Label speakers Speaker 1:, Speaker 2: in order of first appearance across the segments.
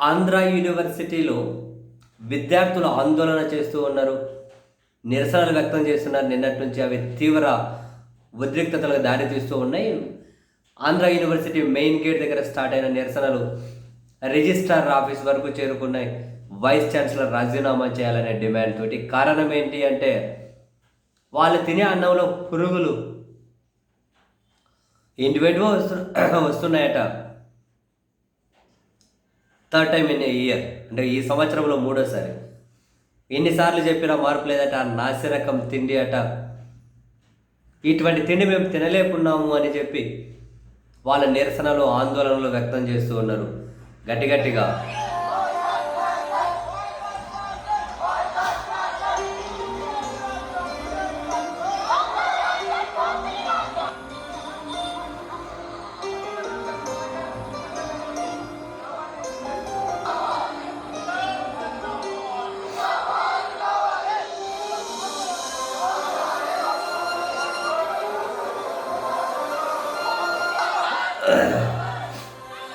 Speaker 1: ఆంధ్ర యూనివర్సిటీలో విద్యార్థులు ఆందోళన చేస్తూ ఉన్నారు. నిరసనలు వ్యక్తం చేస్తున్నారు. నిన్నటి నుంచి అవి తీవ్ర ఉద్రిక్తతలకు దారితీస్తూ ఉన్నాయి. ఆంధ్ర యూనివర్సిటీ మెయిన్ గేట్ దగ్గర స్టార్ట్ అయిన నిరసనలు రిజిస్ట్రార్ ఆఫీస్ వరకు చేరుకున్నాయి. వైస్ ఛాన్సలర్ రాజీనామా చేయాలనే డిమాండ్ తోటి. కారణం ఏంటి అంటే వాళ్ళు తినే అన్నంలో పురుగులు ఇండివిజువల్గా వస్తున్నాయట. థర్డ్ టైం ఇన్ ఇయర్, అంటే ఈ సంవత్సరంలో మూడోసారి. ఎన్నిసార్లు చెప్పినా మార్పు లేదట. నాసిరకం తిండి అట. ఇటువంటి తిండి మేము తినలేకున్నాము అని చెప్పి వాళ్ళ నిరసనలు ఆందోళనలు వ్యక్తం చేస్తూ ఉన్నారు గట్టిగా.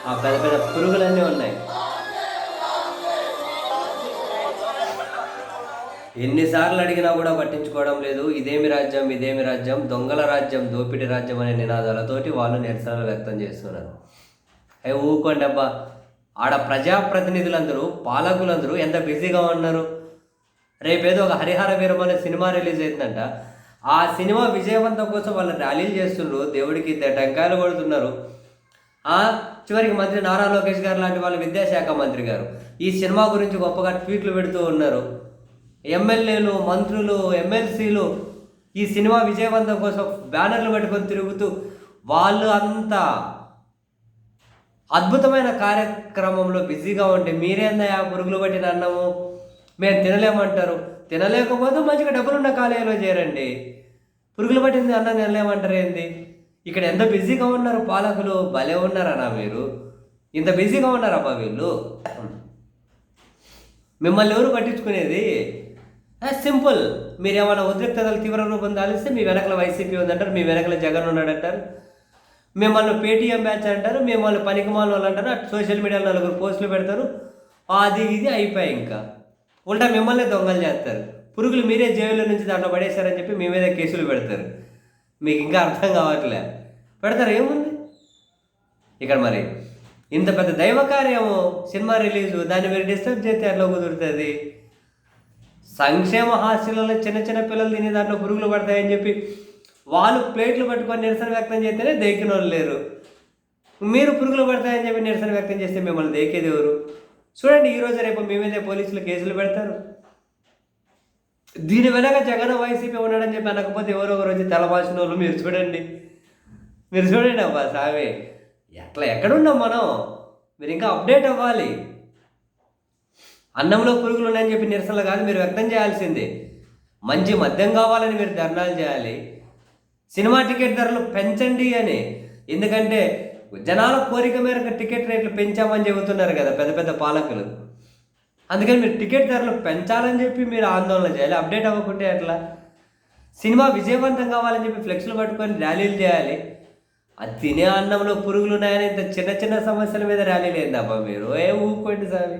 Speaker 1: ఆ పెద్ద పెద్ద పురుగులన్నీ ఉన్నాయి. ఎన్నిసార్లు అడిగినా కూడా పట్టించుకోవడం లేదు. ఇదేమి రాజ్యం, ఇదేమి రాజ్యం, దొంగల రాజ్యం, దోపిడీ రాజ్యం అనే నినాదాలతోటి వాళ్ళు నిరసనలు వ్యక్తం చేస్తున్నారు. అవి ఊకోండి అబ్బా. ఆడ ప్రజాప్రతినిధులందరూ, పాలకులందరూ ఎంత బిజీగా ఉన్నారు. రేపేదో ఒక హరిహర వీరం అనే సినిమా రిలీజ్ అవుతుందంట. ఆ సినిమా విజయవంతం కోసం వాళ్ళు ర్యాలీలు చేస్తున్నారు, దేవుడికి టెంకాయలు కొడుతున్నారు. చివరికి మంత్రి నారా లోకేష్ గారు లాంటి వాళ్ళు, విద్యాశాఖ మంత్రి గారు ఈ సినిమా గురించి గొప్పగా ట్వీట్లు పెడుతూ ఉన్నారు. ఎమ్మెల్యేలు, మంత్రులు, ఎమ్మెల్సీలు ఈ సినిమా విజయవంతం కోసం బ్యానర్లు పెట్టుకొని తిరుగుతూ వాళ్ళు అంత అద్భుతమైన కార్యక్రమంలో బిజీగా ఉంటే మీరేందా పురుగులు పట్టిన అన్నము మేము తినలేమంటారు. తినలేకపోతే మంచిగా డబ్బులున్న కాలేజీలో చేరండి. పురుగులు పట్టింది అన్నం తినలేమంటారు ఏంది? ఇక్కడ ఎంత బిజీగా ఉన్నారు పాలకులు. భలే ఉన్నారన్నా మీరు. ఇంత బిజీగా ఉన్నారబ్బా వీళ్ళు. మిమ్మల్ని ఎవరు పట్టించుకునేది? సింపుల్. మీరు ఏమైనా ఉద్రిక్తతలు తీవ్ర రూపం దాలిస్తే మీ వెనకల వైసీపీ ఉందంటారు, మీ వెనకల జగన్ ఉన్నాడంటారు, మిమ్మల్ని పేటీఎం బ్యాచ్ అంటారు, మిమ్మల్ని పనికిమాల వాళ్ళు అంటారు. అటు సోషల్ మీడియాలో నలుగురు పోస్టులు పెడతారు. అది ఇది అయిపోయాయి. ఇంకా ఉల్టా మిమ్మల్ని దొంగలు చేస్తారు. పురుగులు మీరే జైల్లో నుంచి దాంట్లో పడేశారని చెప్పి మీ మీద కేసులు పెడతారు. మీకు ఇంకా అర్థం కావట్లే. పెడతారు, ఏముంది ఇక్కడ. మరి ఇంత పెద్ద దైవ కార్యము సినిమా రిలీజు, దాన్ని మీరు డిస్టర్బ్ చేస్తే ఎట్లా కుదురుతుంది? సంక్షేమ హాస్టల్లో చిన్న చిన్న పిల్లలు తినే దాంట్లో పురుగులు పడతాయని చెప్పి వాళ్ళు ప్లేట్లు పట్టుకొని నిరసన వ్యక్తం చేస్తేనే దేకిన వాళ్ళు లేరు. మీరు పురుగులు పడతాయని చెప్పి నిరసన వ్యక్తం చేస్తే మిమ్మల్ని దేకేది ఎవరు? చూడండి, ఈరోజు రేపు మీ మీదే పోలీసులు కేసులు పెడతారు. దీని వెనక జగన్ వైసీపీ ఉన్నాడని చెప్పి అనకపోతే ఎవరో ఒకరు వచ్చి తెలవాల్సిన వాళ్ళు మీరు చూడండి. అబ్బా సావే. ఎక్కడున్నాం మనం? మీరు ఇంకా అప్డేట్ అవ్వాలి. అన్నంలో పురుగులు ఉన్నాయని చెప్పి నిరసనలు కాదు మీరు వ్యక్తం చేయాల్సిందే. మంచి మద్యం కావాలని మీరు ధర్నాలు చేయాలి. సినిమా టికెట్ ధరలు పెంచండి అని. ఎందుకంటే జనాల కోరిక మేరకు టికెట్ రేట్లు పెంచామని చెబుతున్నారు కదా పెద్ద పెద్ద పాలకులు. అందుకని మీరు టికెట్ ధరలు పెంచాలని చెప్పి మీరు ఆందోళన చేయాలి. అప్డేట్ అవ్వకుంటే అట్లా. సినిమా విజయవంతం కావాలని చెప్పి ఫ్లెక్స్లు పట్టుకొని ర్యాలీలు చేయాలి. అది తినే అన్నంలో పురుగులు ఉన్నాయని ఇంత చిన్న చిన్న సమస్యల మీద ర్యాలీలు ఏందబ్బా మీరు? ఊరుకోండి సార్.